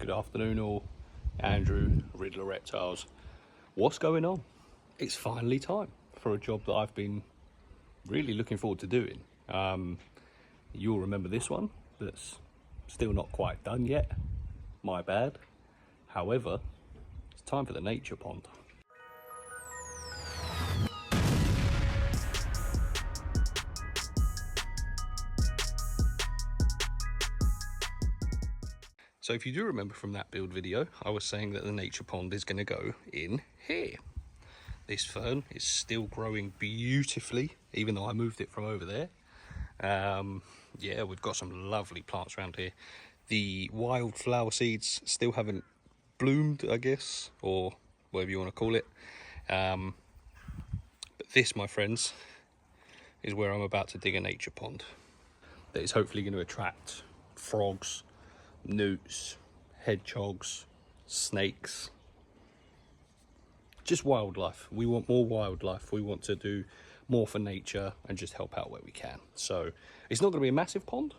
good afternoon all. Andrew, Riddler Reptiles. What's going on? It's finally time for a job that I've been really looking forward to doing. You'll remember this one that's still not quite done yet. My bad. However, it's time for the nature pond. So if you do remember from that build video, I was saying that the nature pond is going to go in here. This fern is still growing beautifully, even though I moved it from over there. Yeah, we've got some lovely plants around here. The wildflower seeds still haven't bloomed, I guess, or whatever you want to call it. But this, my friends, is where I'm about to dig a nature pond. That is hopefully going to attract frogs, newts, hedgehogs, snakes, just wildlife. We want more wildlife. We want to do more for nature and just help out where we can. So it's not going to be a massive pond,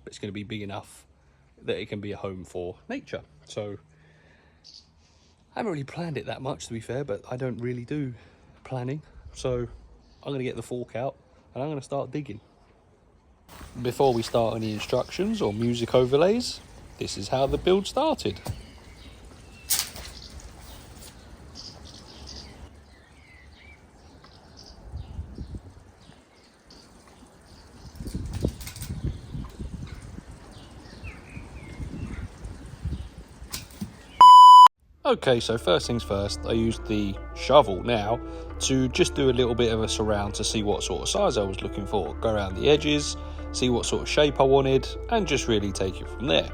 but it's going to be big enough that it can be a home for nature. So I haven't really planned it that much, to be fair, but I don't really do planning. So I'm going to get the fork out and I'm going to start digging. Before we start any instructions or music overlays, this is how the build started. Okay, so first things first, I used the shovel now to just do a little bit of a surround to see what sort of size I was looking for. Go around the edges, see what sort of shape I wanted, and just really take it from there.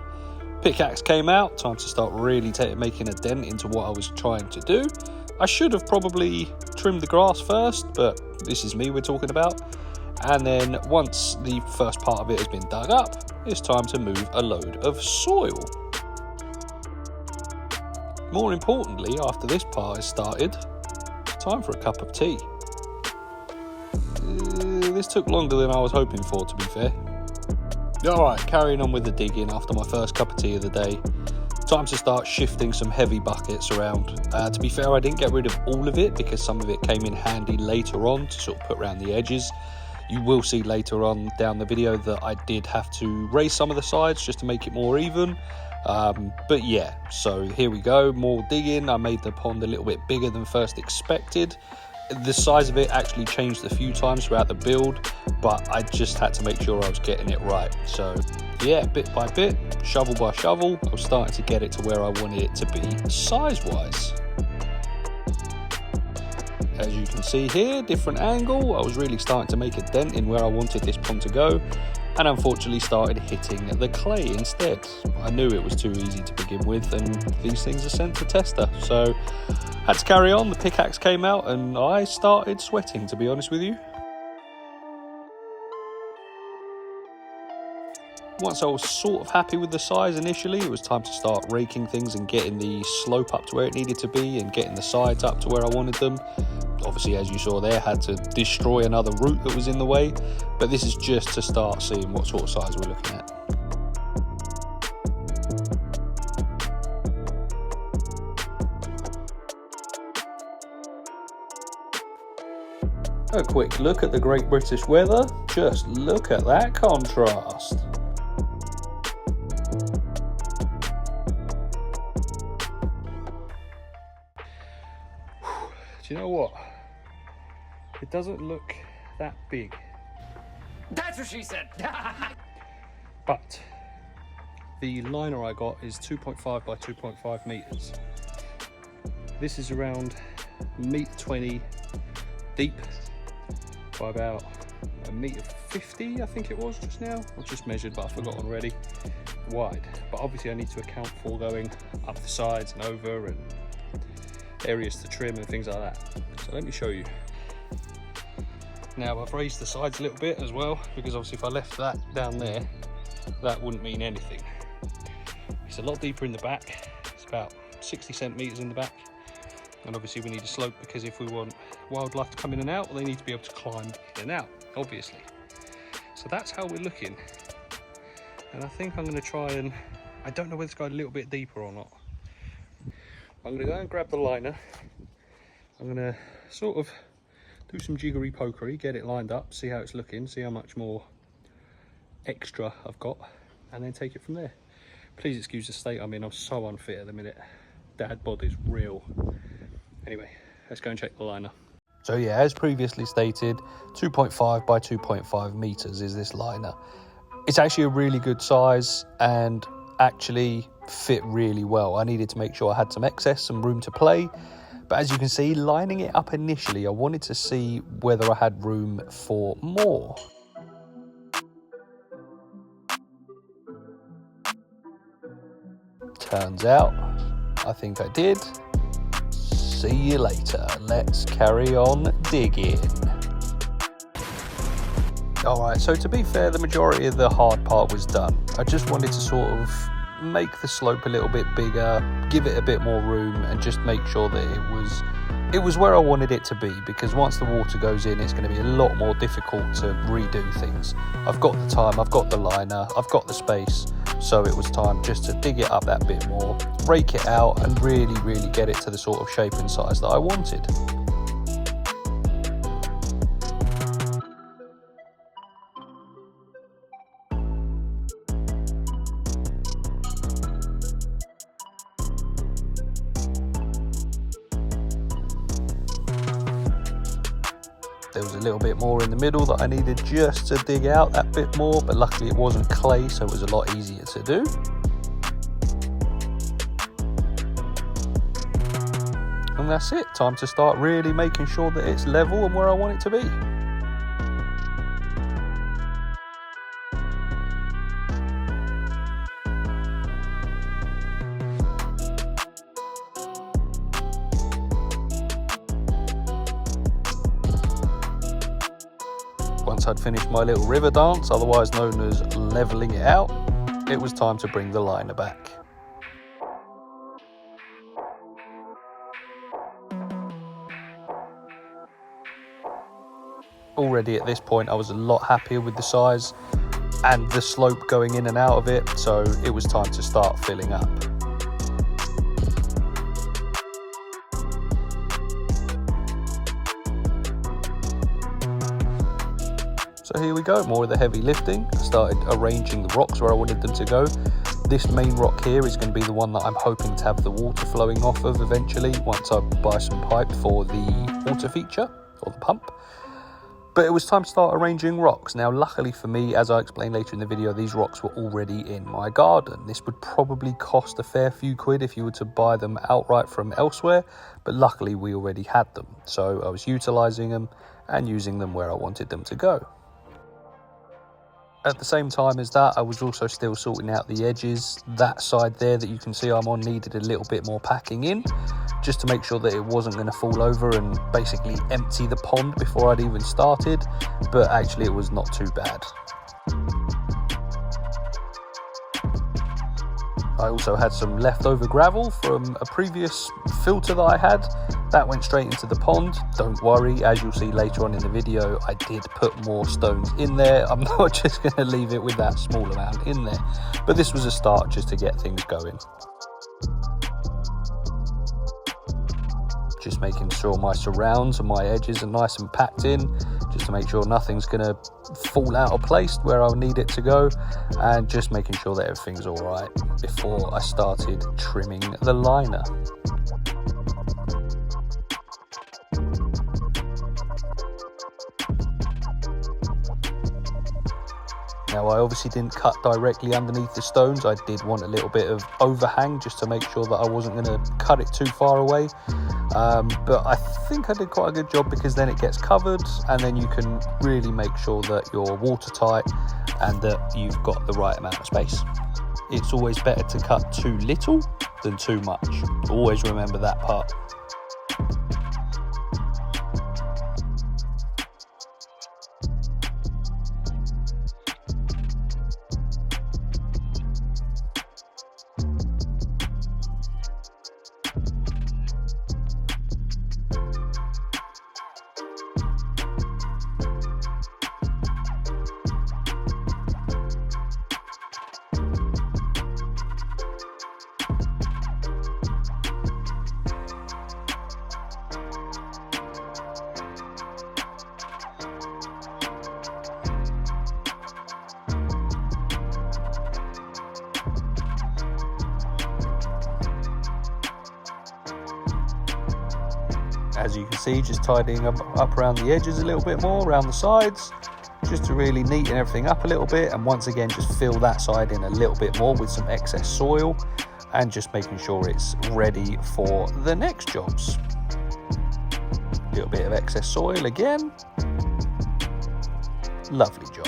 Pickaxe came out, time to start really making a dent into what I was trying to do. I should have probably trimmed the grass first, but this is me we're talking about. And then once the first part of it has been dug up, it's time to move a load of soil. More importantly, after this part is started, it's time for a cup of tea. This took longer than I was hoping for, to be fair. Alright, carrying on with the digging after my first cup of tea of the day. Time to start shifting some heavy buckets around. To be fair, I didn't get rid of all of it because some of it came in handy later on to sort of put around the edges. You will see later on down the video that I did have to raise some of the sides just to make it more even. But yeah, so here we go, more digging. I made the pond a little bit bigger than first expected. The size of it actually changed a few times throughout the build, but I just had to make sure I was getting it right. So yeah, bit by bit, shovel by shovel, I was starting to get it to where I wanted it to be size-wise. As you can see here, different angle, I was really starting to make a dent in where I wanted this pond to go, and unfortunately started hitting the clay instead. I knew it was too easy to begin with, and these things are sent for tester, so had to carry on. The pickaxe came out and I started sweating, to be honest with you. Once I was sort of happy with the size initially, it was time to start raking things and getting the slope up to where it needed to be and getting the sides up to where I wanted them. Obviously, as you saw there, had to destroy another root that was in the way, but this is just to start seeing what sort of size we're looking at. A quick look at the Great British weather, just look at that contrast. Do you know what? It doesn't look that big. That's what she said. But the liner I got is 2.5 by 2.5 meters. This is around 1.20 meters deep by about 1.50 meters, I think it was just now. I just measured, but I've forgotten already. Wide. But obviously I need to account for going up the sides and over and areas to trim and things like that. So let me show you. Now I've raised the sides a little bit as well, because obviously if I left that down there, that wouldn't mean anything. It's a lot deeper in the back. It's about 60 centimeters in the back. And obviously we need a slope because if we want wildlife to come in and out, they need to be able to climb in and out, obviously. So that's how we're looking. And I think I'm going to try and I don't know whether it's going a little bit deeper or not. I'm going to go and grab the liner. I'm going to sort of do some jiggery pokery, get it lined up, see how it's looking, see how much more extra I've got, and then take it from there. Please excuse the state I'm in. I'm so unfit at the minute. Dad bod is real. Anyway, let's go and check the liner. So yeah, as previously stated, 2.5 by 2.5 meters is this liner. It's actually a really good size and actually fit really well. I needed to make sure I had some excess, some room to play. But as you can see, lining it up initially, I wanted to see whether I had room for more. Turns out, I think I did. See you later. Let's carry on digging. Alright, so to be fair, the majority of the hard part was done. I just wanted to sort of make the slope a little bit bigger, give it a bit more room, and just make sure that it was where I wanted it to be, because once the water goes in, it's going to be a lot more difficult to redo things. I've got the time, I've got the liner, I've got the space, so it was time just to dig it up that bit more, rake it out, and really get it to the sort of shape and size that I wanted. There was a little bit more in the middle that I needed just to dig out that bit more, but luckily it wasn't clay, so it was a lot easier to do. And that's it, time to start really making sure that it's level and where I want it to be. Once I'd finished my little river dance, otherwise known as levelling it out, it was time to bring the liner back. Already at this point I was a lot happier with the size and the slope going in and out of it, so it was time to start filling up. So here we go, more of the heavy lifting. I started arranging the rocks where I wanted them to go. This main rock here is going to be the one that I'm hoping to have the water flowing off of eventually, once I buy some pipe for the water feature, or the pump. But it was time to start arranging rocks. Now luckily for me, as I explained later in the video, these rocks were already in my garden. This would probably cost a fair few quid if you were to buy them outright from elsewhere, but luckily we already had them. So I was utilising them and using them where I wanted them to go. At the same time as that, I was also still sorting out the edges. That side there that you can see I'm on needed a little bit more packing in, just to make sure that it wasn't going to fall over and basically empty the pond before I'd even started, but actually it was not too bad. I also had some leftover gravel from a previous filter that I had. That went straight into the pond. Don't worry, as you'll see later on in the video, I did put more stones in there. I'm not just going to leave it with that small amount in there. But this was a start just to get things going. Just making sure my surrounds and my edges are nice and packed in, just to make sure nothing's going to fall out of place where I'll need it to go, and just making sure that everything's all right before I started trimming the liner. Now I obviously didn't cut directly underneath the stones. I did want a little bit of overhang just to make sure that I wasn't going to cut it too far away. But I think I did quite a good job, because then it gets covered and then you can really make sure that you're watertight and that you've got the right amount of space. It's always better to cut too little than too much. Always remember that part. as you can see, just tidying up around the edges a little bit more, around the sides, just to really neaten everything up a little bit, and once again just fill that side in a little bit more with some excess soil, and just making sure it's ready for the next jobs. A little bit of excess soil again. Lovely job.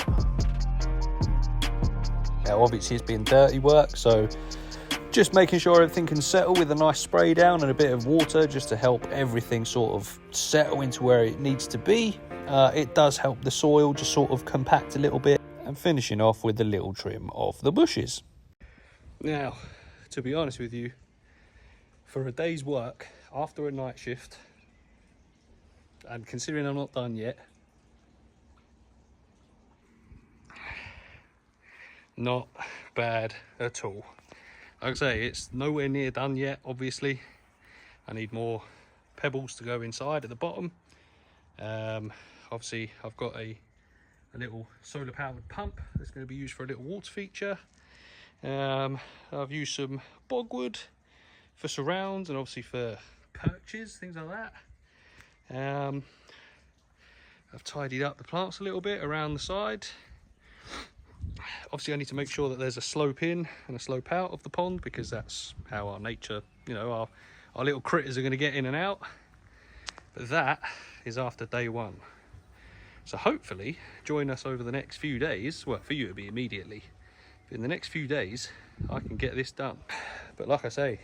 Now obviously it's been dirty work, so just making sure everything can settle with a nice spray down and a bit of water just to help everything sort of settle into where it needs to be. It does help the soil just sort of compact a little bit, and finishing off with a little trim of the bushes. Now, to be honest with you, for a day's work after a night shift, and considering I'm not done yet, not bad at all. Like I say, it's nowhere near done yet, obviously. I need more pebbles to go inside at the bottom. Obviously, I've got a little solar powered pump that's going to be used for a little water feature. I've used some bogwood for surrounds and obviously for perches, things like that. I've tidied up the plants a little bit around the side. Obviously I need to make sure that there's a slope in and a slope out of the pond, because that's how our nature, you know, our little critters are going to get in and out. But that is after day one. So hopefully join us over the next few days. Well, for you it'll be immediately. But in the next few days I can get this done. But like I say,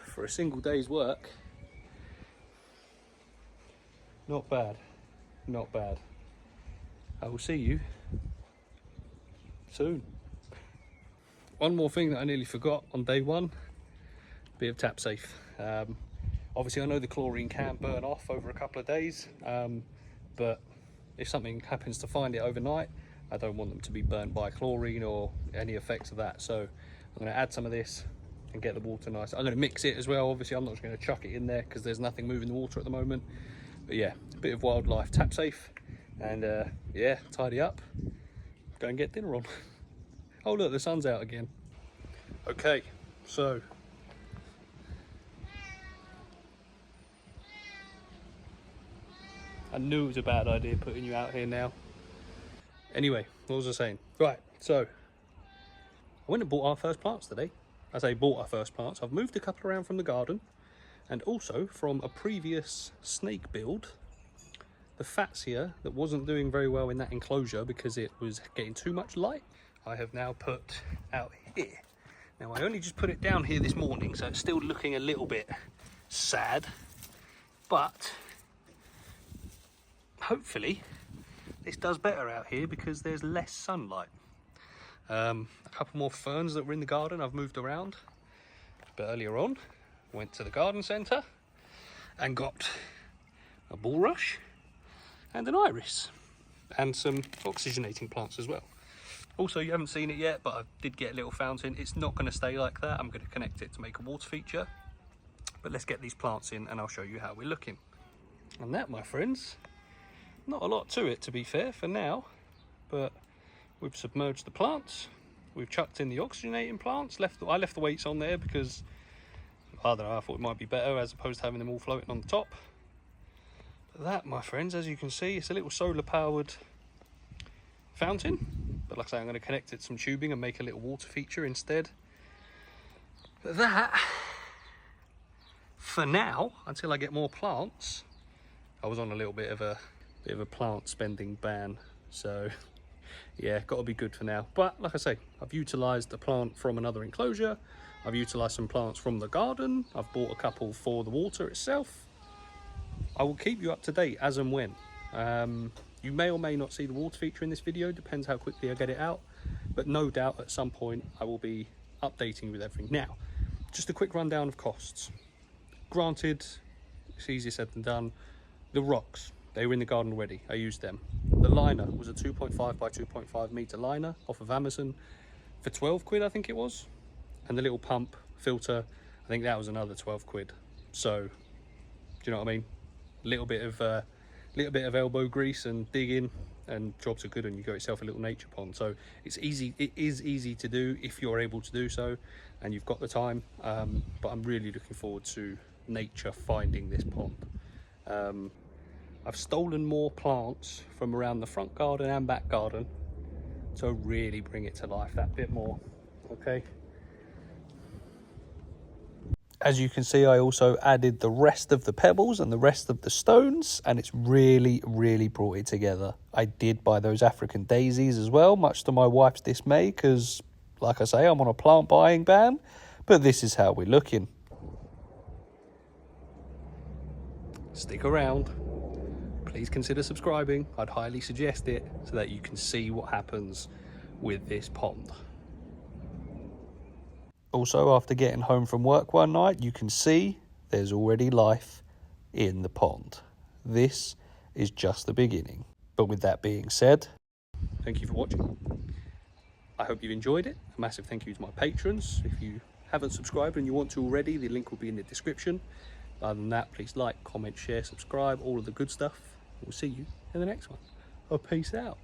for a single day's work, not bad, not bad. I will see you soon. One more thing that I nearly forgot on day one, bit of tap safe. Obviously I know the chlorine can burn off over a couple of days, but if something happens to find it overnight, I don't want them to be burnt by chlorine or any effects of that. So I'm going to add some of this and get the water nice. I'm going to mix it as well. Obviously I'm not just going to chuck it in there because there's nothing moving the water at the moment. But yeah, a bit of wildlife tap safe, and yeah, tidy up, go and get dinner on. Oh look, the sun's out again. Okay, so I knew it was a bad idea putting you out here now. Anyway, what was I saying? Right, so I went and bought our first plants today. I say bought our first plants. I've moved a couple around from the garden, and also from a previous snake build. The fatsia that wasn't doing very well in that enclosure because it was getting too much light, I have now put out here. Now I only just put it down here this morning, so it's still looking a little bit sad, but hopefully this does better out here because there's less sunlight. A couple more ferns that were in the garden I've moved around, but earlier on went to the garden centre and got a bulrush and an iris and some oxygenating plants as well. Also, you haven't seen it yet, but I did get a little fountain. It's not going to stay like that. I'm going to connect it to make a water feature. But let's get these plants in and I'll show you how we're looking. And that, my friends, not a lot to it, to be fair, for now. But we've submerged the plants. We've chucked in the oxygenating plants. I left the weights on there because, I don't know, I thought it might be better as opposed to having them all floating on the top. But that, my friends, as you can see, it's a little solar powered fountain. But like I say, I'm going to connect it to some tubing and make a little water feature instead. But that, for now, until I get more plants, I was on a little bit of a plant spending ban. So yeah, got to be good for now. But like I say, I've utilised the plant from another enclosure. I've utilised some plants from the garden. I've bought a couple for the water itself. I will keep you up to date as and when. You may or may not see the water feature in this video, depends how quickly I get it out, but no doubt at some point I will be updating with everything. Now, just a quick rundown of costs. Granted, it's easier said than done. The rocks, they were in the garden already, I used them. The liner was a 2.5 by 2.5 metre liner off of Amazon for 12 quid, I think it was. And the little pump filter, I think that was another 12 quid. So, do you know what I mean? Little bit of elbow grease and digging, and jobs are good, and you got yourself a little nature pond. So it's easy. It is easy to do if you're able to do so and you've got the time. But I'm really looking forward to nature finding this pond. I've stolen more plants from around the front garden and back garden to really bring it to life that bit more. Okay. As you can see, I also added the rest of the pebbles and the rest of the stones, and it's really, really brought it together. I did buy those African daisies as well, much to my wife's dismay, because, like I say, I'm on a plant buying ban, but this is how we're looking. Stick around. Please consider subscribing. I'd highly suggest it so that you can see what happens with this pond. Also, after getting home from work one night, you can see there's already life in the pond. This is just the beginning. But with that being said, thank you for watching. I hope you've enjoyed it. A massive thank you to my patrons. If you haven't subscribed and you want to already, the link will be in the description. Other than that, please like, comment, share, subscribe, all of the good stuff. We'll see you in the next one. Peace out.